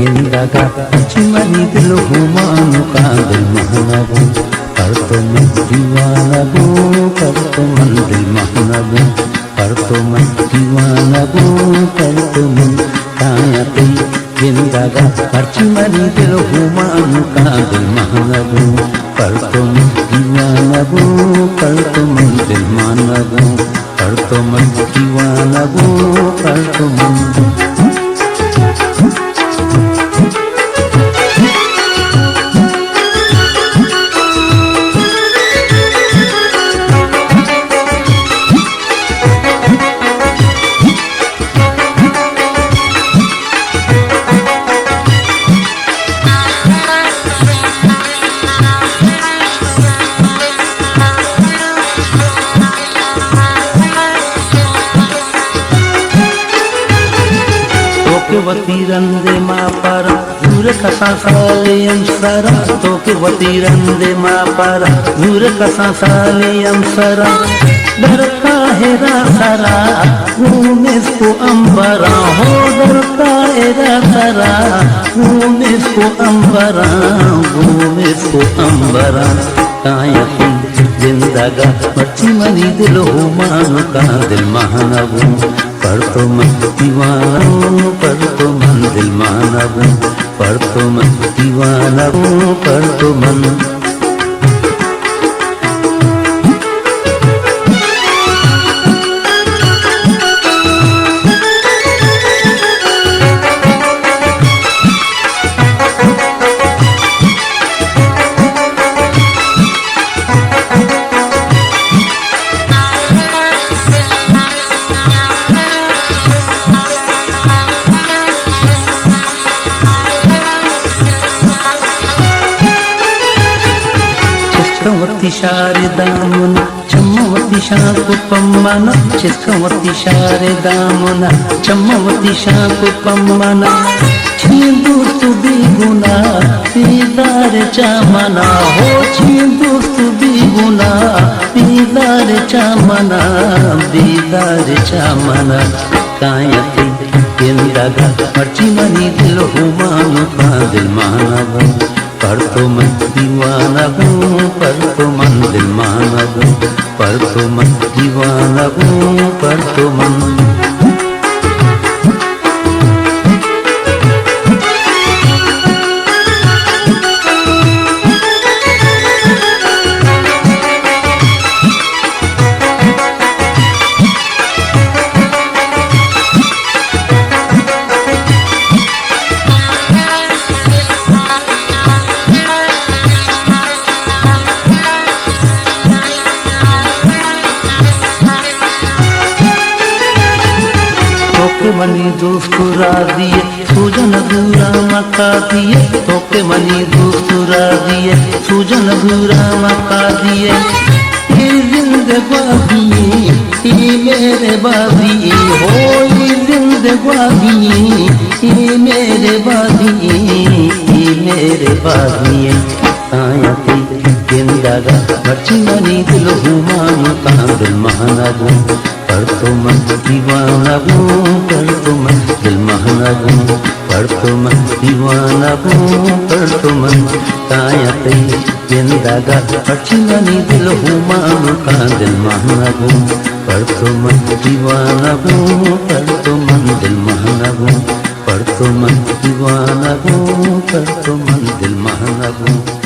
ಗೆಂದಾಗ ಚಿಮನಿ ದಿಲು ಹುಮಾನು ಕಾದಲ್ ಮಹನಬು करतो मन दीवानबू करतो मन दिल महनबू करतो मन दीवानबू करतो मन कायते జిందగా పర్చిమని దిల్ హుమాను కాదల్ మహనబూ करतो मन दीवानबू करतो मन दिल महनबू करतो मन दीवानबू करतो मन వతీరందే మా పర నూర కసాసాలయం సర తోకి వతీరందే మా పర నూర కసాసాలయం సర దరకా హెరా సరా భూమిస్కు అంబరా హో దరకా హెరా సరా భూమిస్కు అంబరా భూమిస్కు అంబరా కాయతి జిందగా పచ్చిమని దిల్ హుమాను కాదిల్ మహనబు करतो मन दीवानबू करतो मन दिल मानबू करतो मन दीवानबू करतो मन చిస్కవతి శారదామున చమ్మవతి శాకుపమ్మన చిస్కవతి శారదామున చమ్మవతి శాకుపమ్మన చిందుస్తు బిగునా పీదార చమన హో చిందుస్తు బిగునా పీదార చమన పీదార చమన కాయతి జిందగా పచ్చిమని దిల్ హుమాను కాదిల్ మహనబు करतो मन दीवानबू करतो मन दिल मानबू करतो मन दीवानबू करतो मन मनी दोस्तुरा दिए सूजन दूरा मका दिए तोके मनी दोस्तुरा दिए सूजन दूरा मका दिए ये जिंदगी ये मेरे बादी हो ये जिंदगी ये मेरे बादी ये मेरे बादी आयती జిందగా పచ్చిమని దిల్ హుమాను కాదల్ మహనబూ करतो मन दीवानबू करतो मन दिल महनबू करतो मन दीवानबू करतो मन कायते జిందగా పచ్చిమని దిల్ హుమాను కాదల్ మహనబూ करतो मन दीवानबू करतो मन दिल महनबू करतो मन दीवानबू करतो मन दिल महनबू